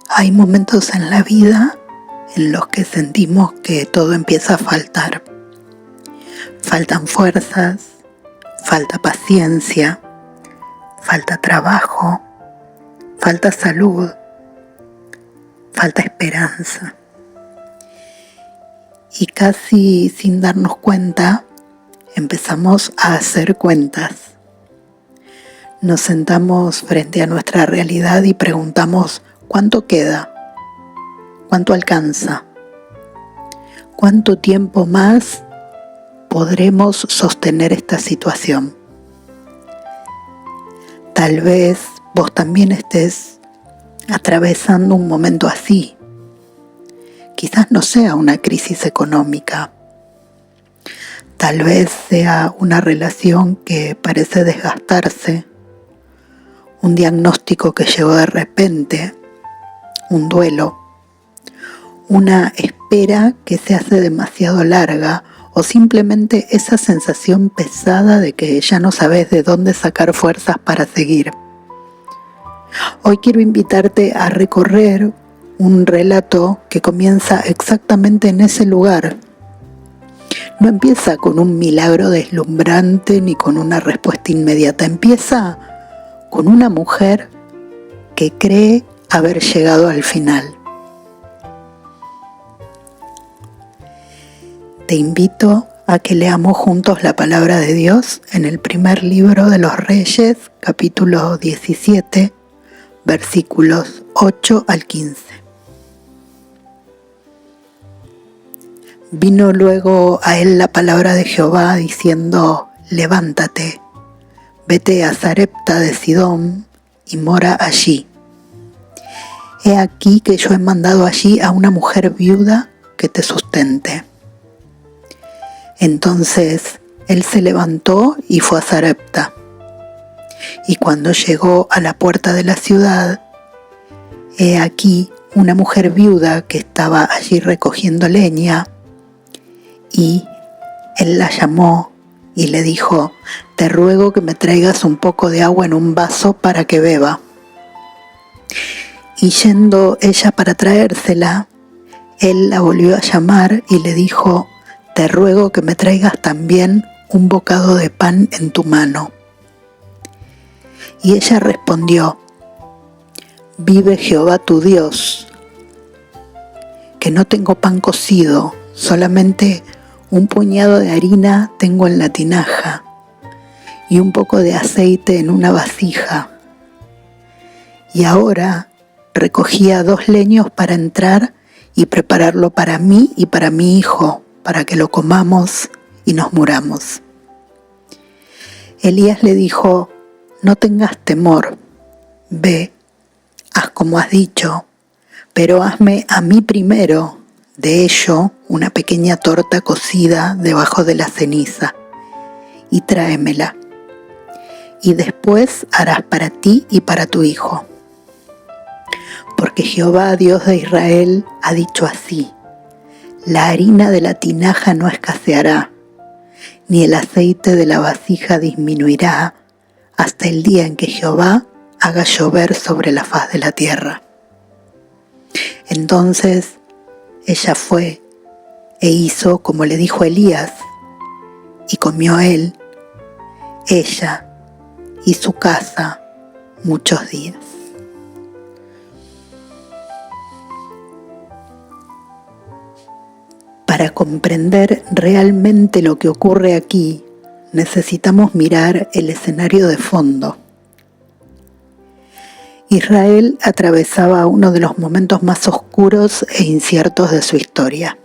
Hay momentos en la vida en los que sentimos que todo empieza a faltar. Faltan fuerzas, falta paciencia, falta trabajo, falta salud, falta esperanza. Y casi sin darnos cuenta, empezamos a hacer cuentas. Nos sentamos frente a nuestra realidad y preguntamos: ¿cuánto queda? ¿Cuánto alcanza? ¿Cuánto tiempo más podremos sostener esta situación? Tal vez vos también estés atravesando un momento así. Quizás no sea una crisis económica. Tal vez sea una relación que parece desgastarse, un diagnóstico que llegó de repente, un duelo, una espera que se hace demasiado larga o simplemente esa sensación pesada de que ya no sabes de dónde sacar fuerzas para seguir. Hoy quiero invitarte a recorrer un relato que comienza exactamente en ese lugar. No empieza con un milagro deslumbrante ni con una respuesta inmediata. Empieza con una mujer que cree haber llegado al final. Te invito a que leamos juntos la palabra de Dios en el primer libro de los Reyes, capítulo 17, versículos 8 al 15. Vino luego a él la palabra de Jehová diciendo: levántate, vete a Sarepta de Sidón y mora allí. He aquí que yo he mandado allí a una mujer viuda que te sustente. Entonces él se levantó y fue a Sarepta. Y cuando llegó a la puerta de la ciudad, he aquí una mujer viuda que estaba allí recogiendo leña, y él la llamó y le dijo: te ruego que me traigas un poco de agua en un vaso para que beba. Y yendo ella para traérsela, él la volvió a llamar y le dijo: te ruego que me traigas también un bocado de pan en tu mano. Y ella respondió: vive Jehová tu Dios, que no tengo pan cocido, solamente un puñado de harina tengo en la tinaja y un poco de aceite en una vasija. Y ahora recogía 2 leños para entrar y prepararlo para mí y para mi hijo, para que lo comamos y nos muramos. Elías le dijo: no tengas temor, ve, haz como has dicho, pero hazme a mí primero de ello una pequeña torta cocida debajo de la ceniza, y tráemela, y después harás para ti y para tu hijo. Porque Jehová, Dios de Israel, ha dicho así: la harina de la tinaja no escaseará, ni el aceite de la vasija disminuirá, hasta el día en que Jehová haga llover sobre la faz de la tierra. Entonces ella fue e hizo como le dijo Elías, y comió él, ella y su casa muchos días. Para comprender realmente lo que ocurre aquí, necesitamos mirar el escenario de fondo. Israel atravesaba uno de los momentos más oscuros e inciertos de su historia.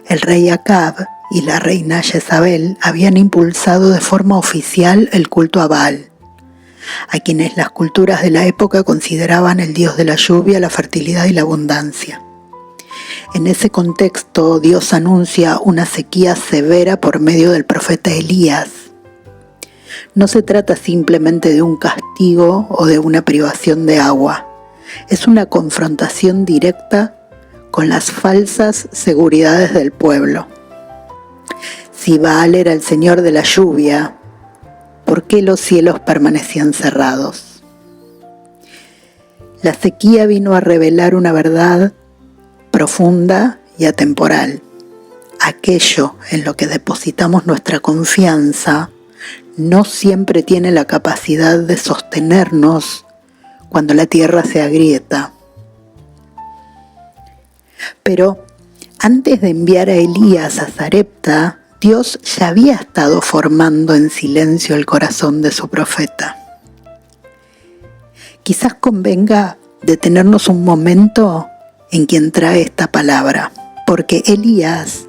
El rey Acab y la reina Jezabel habían impulsado de forma oficial el culto a Baal, a quienes las culturas de la época consideraban el dios de la lluvia, la fertilidad y la abundancia. En ese contexto, Dios anuncia una sequía severa por medio del profeta Elías. No se trata simplemente de un castigo o de una privación de agua. Es una confrontación directa con las falsas seguridades del pueblo. Si Baal era el señor de la lluvia, ¿por qué los cielos permanecían cerrados? La sequía vino a revelar una verdad profunda y atemporal. Aquello en lo que depositamos nuestra confianza no siempre tiene la capacidad de sostenernos cuando la tierra se agrieta. Pero antes de enviar a Elías a Sarepta, Dios ya había estado formando en silencio el corazón de su profeta. Quizás convenga detenernos un momento en quien trae esta palabra, porque Elías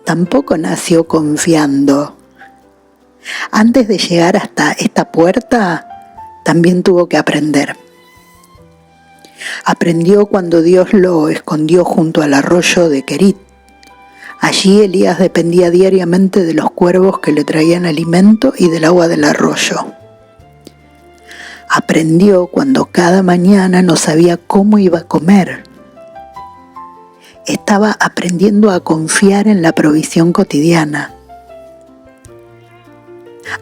tampoco nació confiando. Antes de llegar hasta esta puerta, también tuvo que aprender. Aprendió cuando Dios lo escondió junto al arroyo de Querit. Allí Elías dependía diariamente de los cuervos que le traían alimento y del agua del arroyo. Aprendió cuando cada mañana no sabía cómo iba a comer. Estaba aprendiendo a confiar en la provisión cotidiana,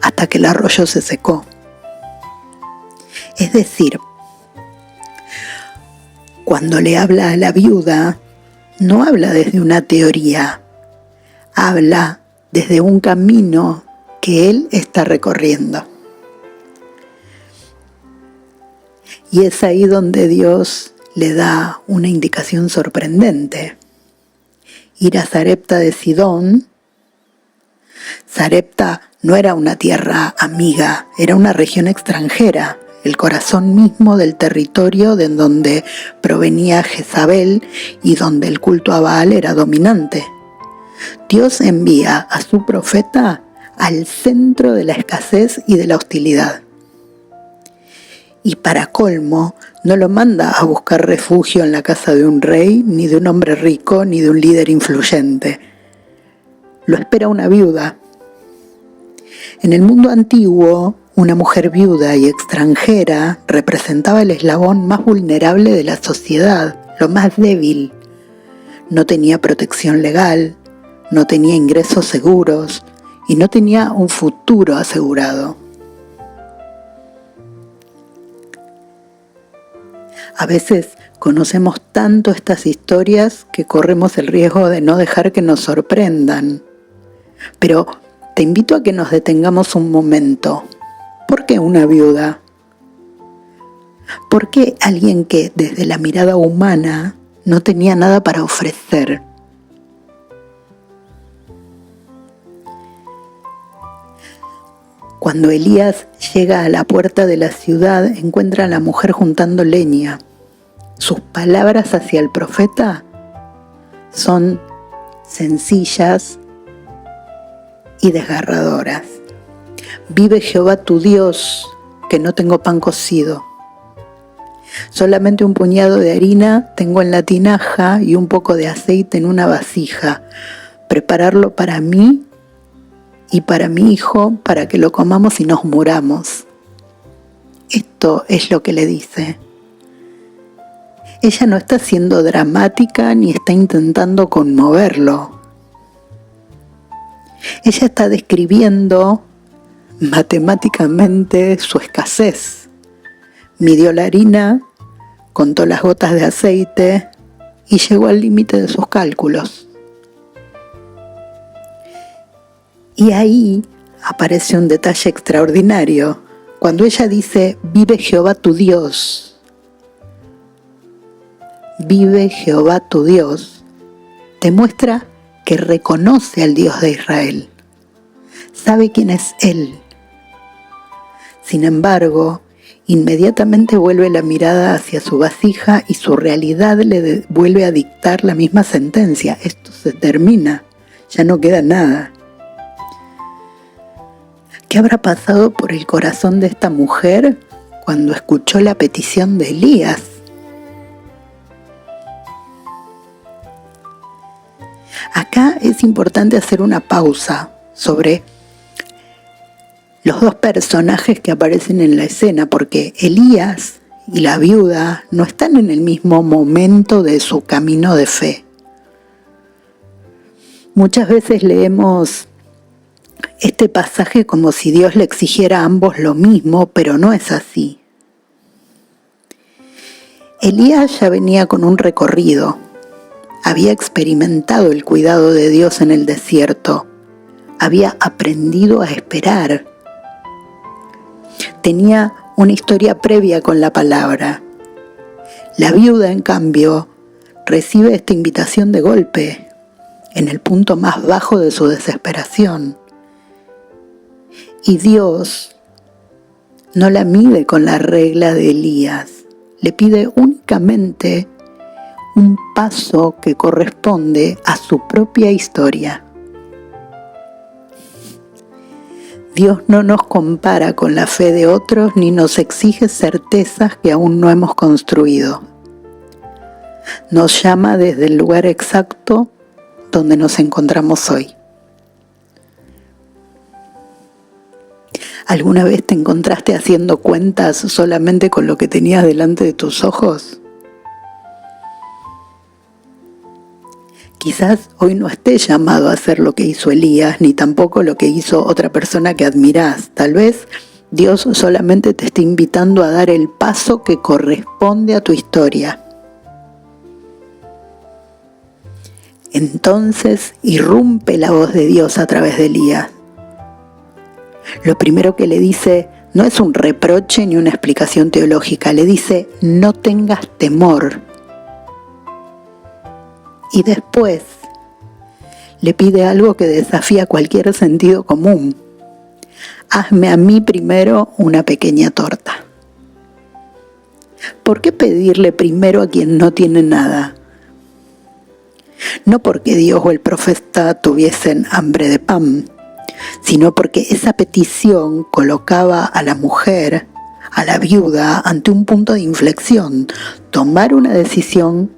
hasta que el arroyo se secó. Es decir, cuando le habla a la viuda, no habla desde una teoría, habla desde un camino que él está recorriendo. Y es ahí donde Dios le da una indicación sorprendente. Ir a Sarepta de Sidón. Sarepta no era una tierra amiga, era una región extranjera, el corazón mismo del territorio de donde provenía Jezabel y donde el culto a Baal era dominante. Dios envía a su profeta al centro de la escasez y de la hostilidad. Y para colmo, no lo manda a buscar refugio en la casa de un rey, ni de un hombre rico, ni de un líder influyente. Lo espera una viuda. En el mundo antiguo, una mujer viuda y extranjera representaba el eslabón más vulnerable de la sociedad, lo más débil. No tenía protección legal, no tenía ingresos seguros y no tenía un futuro asegurado. A veces conocemos tanto estas historias que corremos el riesgo de no dejar que nos sorprendan. Pero te invito a que nos detengamos un momento. ¿Por qué una viuda? ¿Por qué alguien que desde la mirada humana no tenía nada para ofrecer? Cuando Elías llega a la puerta de la ciudad, encuentra a la mujer juntando leña. Sus palabras hacia el profeta son sencillas y desgarradoras. Vive Jehová tu Dios, que no tengo pan cocido. Solamente un puñado de harina tengo en la tinaja y un poco de aceite en una vasija. Prepararlo para mí y para mi hijo, para que lo comamos y nos muramos. Esto es lo que le dice. Ella no está siendo dramática ni está intentando conmoverlo. Ella está describiendo matemáticamente su escasez. Midió la harina, contó las gotas de aceite y llegó al límite de sus cálculos. Y ahí aparece un detalle extraordinario. Cuando ella dice, vive Jehová tu Dios, vive Jehová tu Dios, te muestra que reconoce al Dios de Israel. Sabe quién es Él. Sin embargo, inmediatamente vuelve la mirada hacia su vasija y su realidad le vuelve a dictar la misma sentencia. Esto se termina, ya no queda nada. ¿Qué habrá pasado por el corazón de esta mujer cuando escuchó la petición de Elías? Acá es importante hacer una pausa sobre los dos personajes que aparecen en la escena, porque Elías y la viuda no están en el mismo momento de su camino de fe. Muchas veces leemos este pasaje como si Dios le exigiera a ambos lo mismo, pero no es así. Elías ya venía con un recorrido. Había experimentado el cuidado de Dios en el desierto. Había aprendido a esperar. Tenía una historia previa con la palabra. La viuda, en cambio, recibe esta invitación de golpe, en el punto más bajo de su desesperación. Y Dios no la mide con la regla de Elías. Le pide únicamente un paso que corresponde a su propia historia. Dios no nos compara con la fe de otros ni nos exige certezas que aún no hemos construido. Nos llama desde el lugar exacto donde nos encontramos hoy. ¿Alguna vez te encontraste haciendo cuentas solamente con lo que tenías delante de tus ojos? Quizás hoy no estés llamado a hacer lo que hizo Elías, ni tampoco lo que hizo otra persona que admirás. Tal vez Dios solamente te esté invitando a dar el paso que corresponde a tu historia. Entonces irrumpe la voz de Dios a través de Elías. Lo primero que le dice no es un reproche ni una explicación teológica, le dice: no tengas temor. Y después le pide algo que desafía cualquier sentido común: hazme a mí primero una pequeña torta. ¿Por qué pedirle primero a quien no tiene nada? No porque Dios o el profeta tuviesen hambre de pan, sino porque esa petición colocaba a la mujer, a la viuda, ante un punto de inflexión: tomar una decisión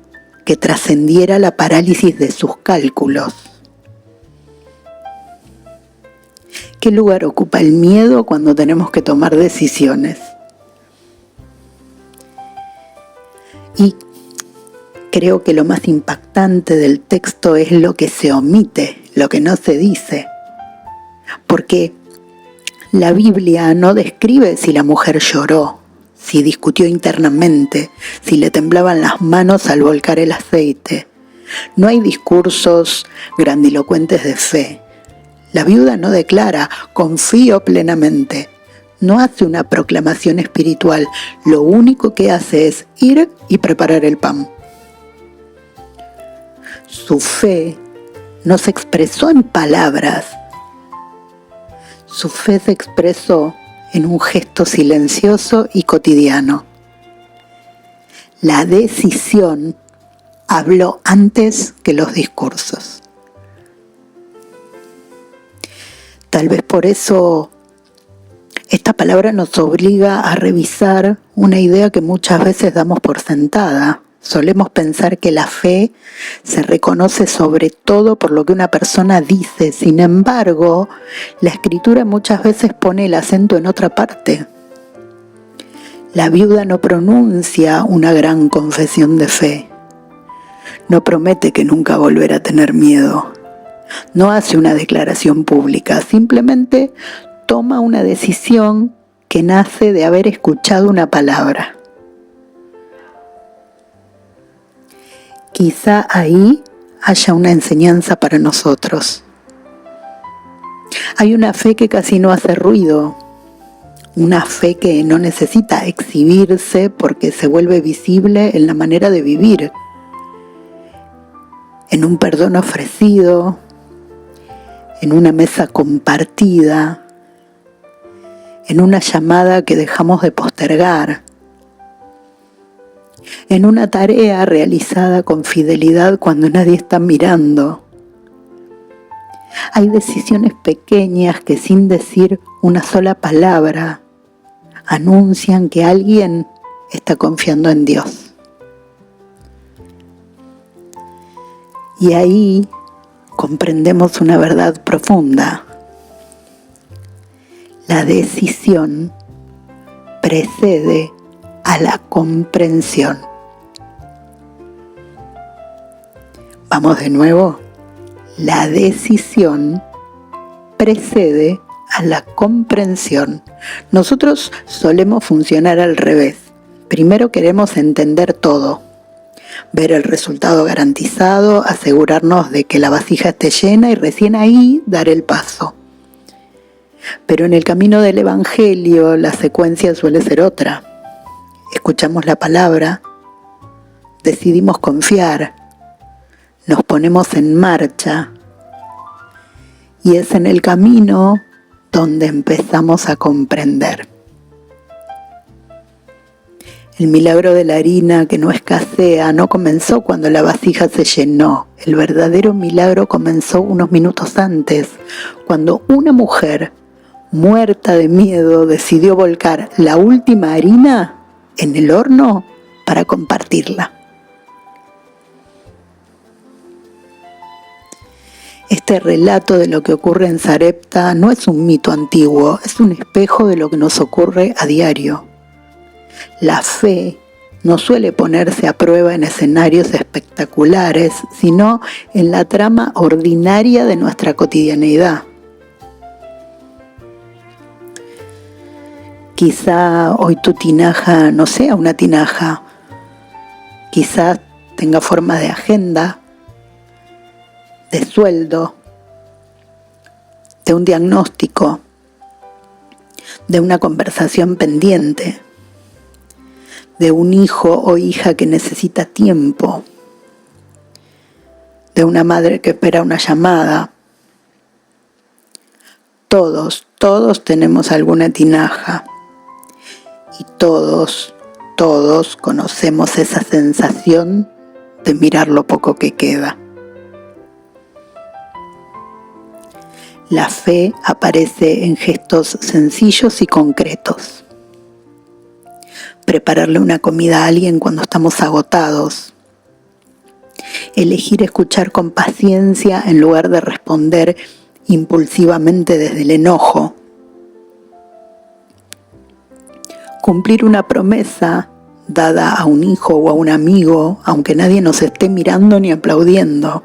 que trascendiera la parálisis de sus cálculos. ¿Qué lugar ocupa el miedo cuando tenemos que tomar decisiones? Y creo que lo más impactante del texto es lo que se omite, lo que no se dice. Porque la Biblia no describe si la mujer lloró, si discutió internamente, si le temblaban las manos al volcar el aceite. No hay discursos grandilocuentes de fe. La viuda no declara: confío plenamente. No hace una proclamación espiritual. Lo único que hace es ir y preparar el pan. Su fe no se expresó en palabras. Su fe se expresó en un gesto silencioso y cotidiano. La decisión habló antes que los discursos. Tal vez por eso esta palabra nos obliga a revisar una idea que muchas veces damos por sentada. Solemos pensar que la fe se reconoce sobre todo por lo que una persona dice. Sin embargo, la Escritura muchas veces pone el acento en otra parte. La viuda no pronuncia una gran confesión de fe. No promete que nunca volverá a tener miedo. No hace una declaración pública. Simplemente toma una decisión que nace de haber escuchado una palabra. Quizá ahí haya una enseñanza para nosotros. Hay una fe que casi no hace ruido, una fe que no necesita exhibirse porque se vuelve visible en la manera de vivir, en un perdón ofrecido, en una mesa compartida, en una llamada que dejamos de postergar, en una tarea realizada con fidelidad cuando nadie está mirando. Hay decisiones pequeñas que, sin decir una sola palabra, anuncian que alguien está confiando en Dios. Y ahí comprendemos una verdad profunda. La decisión precede a la comprensión. Vamos de nuevo. La decisión precede a la comprensión. Nosotros solemos funcionar al revés. Primero queremos entender todo, ver el resultado garantizado, asegurarnos de que la vasija esté llena y recién ahí dar el paso. Pero en el camino del Evangelio la secuencia suele ser otra. Escuchamos la palabra, decidimos confiar, nos ponemos en marcha y es en el camino donde empezamos a comprender. El milagro de la harina que no escasea no comenzó cuando la vasija se llenó. El verdadero milagro comenzó unos minutos antes, cuando una mujer, muerta de miedo, decidió volcar la última harina en el horno para compartirla. Este relato de lo que ocurre en Sarepta no es un mito antiguo, es un espejo de lo que nos ocurre a diario. La fe no suele ponerse a prueba en escenarios espectaculares, sino en la trama ordinaria de nuestra cotidianeidad. Quizá hoy tu tinaja no sea una tinaja, quizás tenga forma de agenda, de sueldo, de un diagnóstico, de una conversación pendiente, de un hijo o hija que necesita tiempo, de una madre que espera una llamada. Todos tenemos alguna tinaja y todos conocemos esa sensación de mirar lo poco que queda. La fe aparece en gestos sencillos y concretos. Prepararle una comida a alguien cuando estamos agotados. Elegir escuchar con paciencia en lugar de responder impulsivamente desde el enojo. Cumplir una promesa dada a un hijo o a un amigo, aunque nadie nos esté mirando ni aplaudiendo.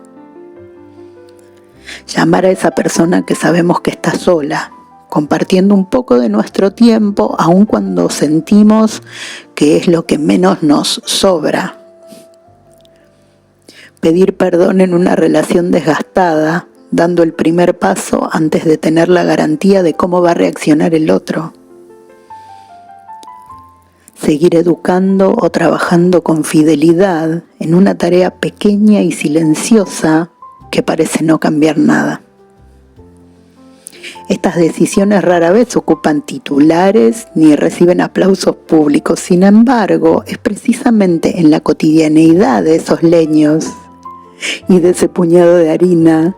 Llamar a esa persona que sabemos que está sola, compartiendo un poco de nuestro tiempo, aun cuando sentimos que es lo que menos nos sobra. Pedir perdón en una relación desgastada, dando el primer paso antes de tener la garantía de cómo va a reaccionar el otro. Seguir educando o trabajando con fidelidad en una tarea pequeña y silenciosa que parece no cambiar nada. Estas decisiones rara vez ocupan titulares ni reciben aplausos públicos. Sin embargo, es precisamente en la cotidianeidad de esos leños y de ese puñado de harina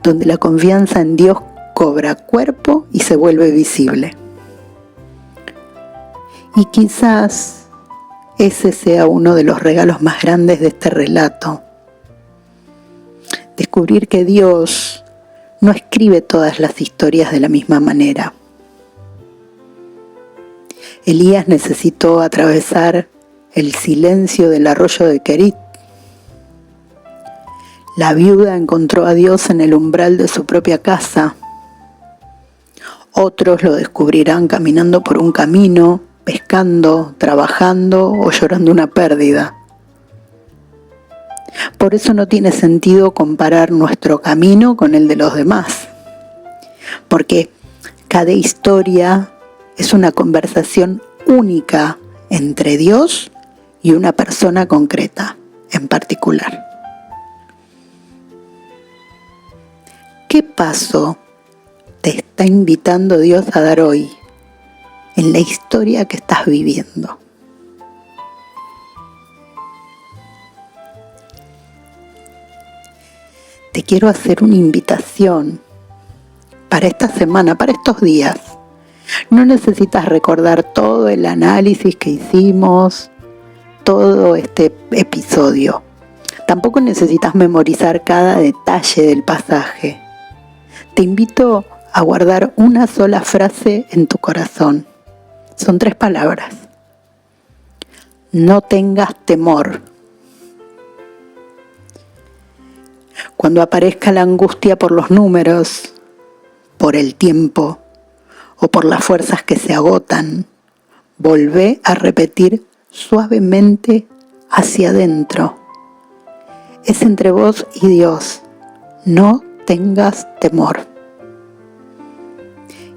donde la confianza en Dios cobra cuerpo y se vuelve visible. Y quizás ese sea uno de los regalos más grandes de este relato. Descubrir que Dios no escribe todas las historias de la misma manera. Elías necesitó atravesar el silencio del arroyo de Kerit. La viuda encontró a Dios en el umbral de su propia casa. Otros lo descubrirán caminando por un camino, pescando, trabajando o llorando una pérdida. Por eso no tiene sentido comparar nuestro camino con el de los demás, porque cada historia es una conversación única entre Dios y una persona concreta en particular. ¿Qué paso te está invitando Dios a dar hoy en la historia que estás viviendo? Te quiero hacer una invitación para esta semana, para estos días. No necesitas recordar todo el análisis que hicimos, todo este episodio. Tampoco necesitas memorizar cada detalle del pasaje. Te invito a guardar una sola frase en tu corazón. Son 3 palabras. No tengas temor. Cuando aparezca la angustia por los números, por el tiempo o por las fuerzas que se agotan, volvé a repetir suavemente hacia adentro. Es entre vos y Dios. No tengas temor.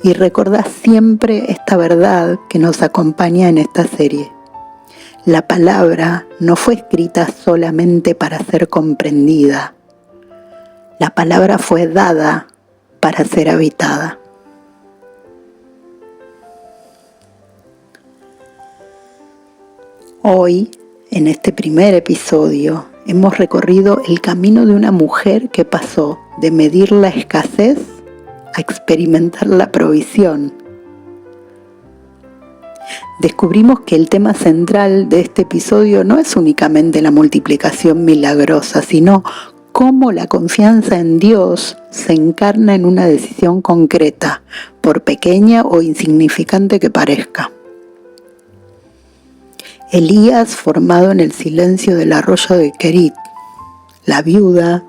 Y recordá siempre esta verdad que nos acompaña en esta serie. La palabra no fue escrita solamente para ser comprendida. La palabra fue dada para ser habitada. Hoy, en este primer episodio, hemos recorrido el camino de una mujer que pasó de medir la escasez a experimentar la provisión. Descubrimos que el tema central de este episodio no es únicamente la multiplicación milagrosa, sino cómo la confianza en Dios se encarna en una decisión concreta, por pequeña o insignificante que parezca. Elías, formado en el silencio del arroyo de Querit, la viuda,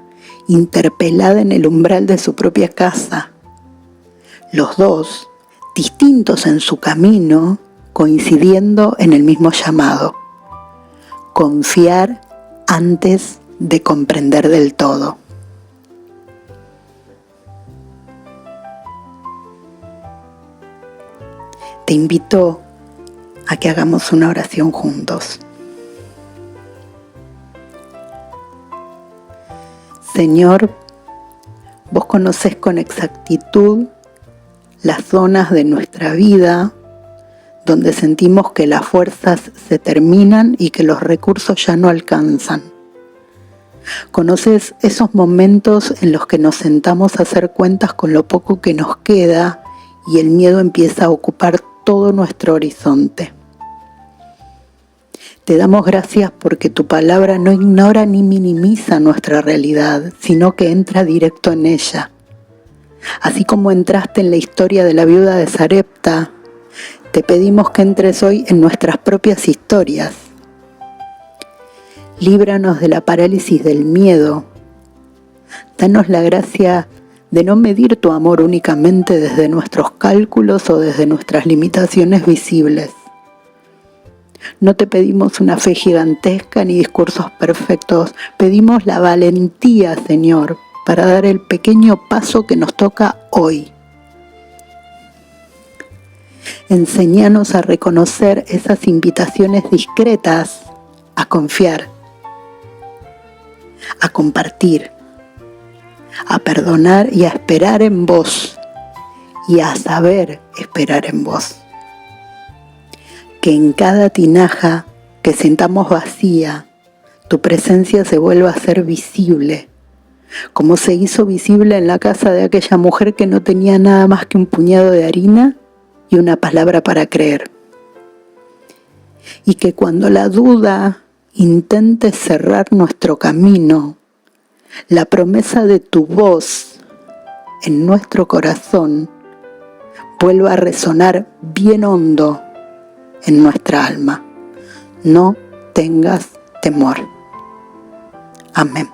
interpelada en el umbral de su propia casa. Los dos, distintos en su camino, coincidiendo en el mismo llamado: confiar antes de comprender del todo. Te invito a que hagamos una oración juntos. Señor, vos conocés con exactitud las zonas de nuestra vida donde sentimos que las fuerzas se terminan y que los recursos ya no alcanzan. Conoces esos momentos en los que nos sentamos a hacer cuentas con lo poco que nos queda y el miedo empieza a ocupar todo nuestro horizonte. Te damos gracias porque tu palabra no ignora ni minimiza nuestra realidad, sino que entra directo en ella. Así como entraste en la historia de la viuda de Sarepta, te pedimos que entres hoy en nuestras propias historias. Líbranos de la parálisis del miedo. Danos la gracia de no medir tu amor únicamente desde nuestros cálculos o desde nuestras limitaciones visibles. No te pedimos una fe gigantesca ni discursos perfectos. Pedimos la valentía, Señor, para dar el pequeño paso que nos toca hoy. Enséñanos a reconocer esas invitaciones discretas a confiar, a compartir, a perdonar y a esperar en vos, y a saber esperar en vos. Que en cada tinaja que sintamos vacía, tu presencia se vuelva a ser visible, como se hizo visible en la casa de aquella mujer que no tenía nada más que un puñado de harina y una palabra para creer. Y que cuando la duda intente cerrar nuestro camino, la promesa de tu voz en nuestro corazón vuelva a resonar bien hondo en nuestra alma. No tengas temor. Amén.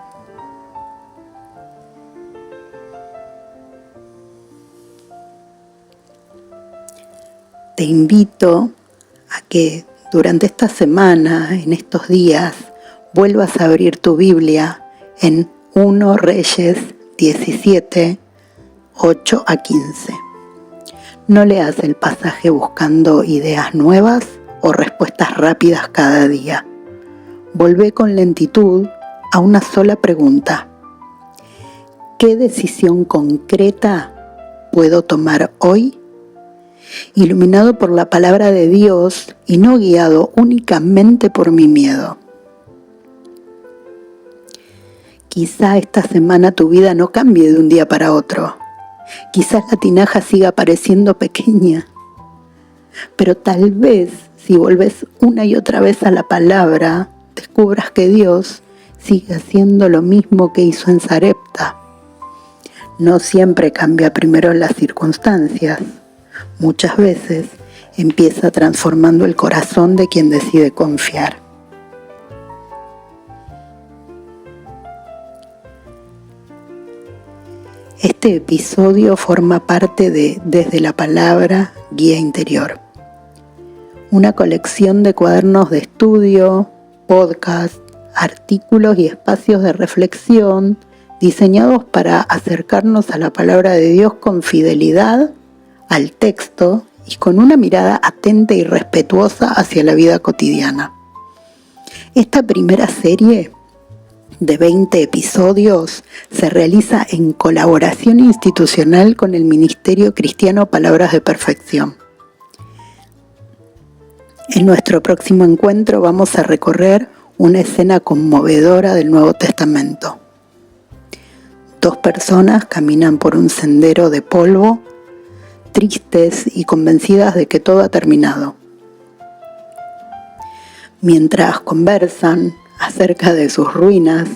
Te invito a que durante esta semana, en estos días, vuelvas a abrir tu Biblia en 1 Reyes 17, 8 a 15. No leas el pasaje buscando ideas nuevas o respuestas rápidas cada día. Volvé con lentitud a una sola pregunta: ¿qué decisión concreta puedo tomar hoy? Iluminado por la palabra de Dios y no guiado únicamente por mi miedo. Quizá esta semana tu vida no cambie de un día para otro. Quizás la tinaja siga pareciendo pequeña, pero tal vez si volves una y otra vez a la palabra, descubras que Dios sigue haciendo lo mismo que hizo en Sarepta. No siempre cambia primero las circunstancias. Muchas veces empieza transformando el corazón de quien decide confiar. Este episodio forma parte de Desde la Palabra, Guía Interior, una colección de cuadernos de estudio, podcasts, artículos y espacios de reflexión diseñados para acercarnos a la palabra de Dios con fidelidad al texto y con una mirada atenta y respetuosa hacia la vida cotidiana. Esta primera serie de 20 episodios se realiza en colaboración institucional con el Ministerio Cristiano Palabras de Perfección. En nuestro próximo encuentro vamos a recorrer una escena conmovedora del Nuevo Testamento. 2 personas caminan por un sendero de polvo, tristes y convencidas de que todo ha terminado. Mientras conversan acerca de sus ruinas,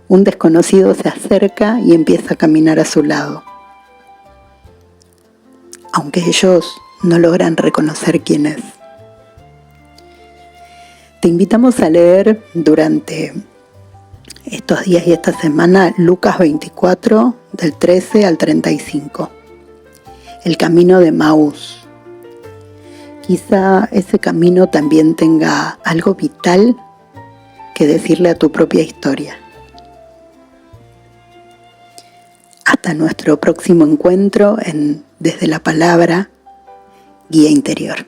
un desconocido se acerca y empieza a caminar a su lado. Aunque ellos no logran reconocer quién es. Te invitamos a leer durante estos días y esta semana Lucas 24, del 13 al 35. El camino de Emaús. Quizá ese camino también tenga algo vital que decirle a tu propia historia. Hasta nuestro próximo encuentro en Desde la Palabra, Guía Interior.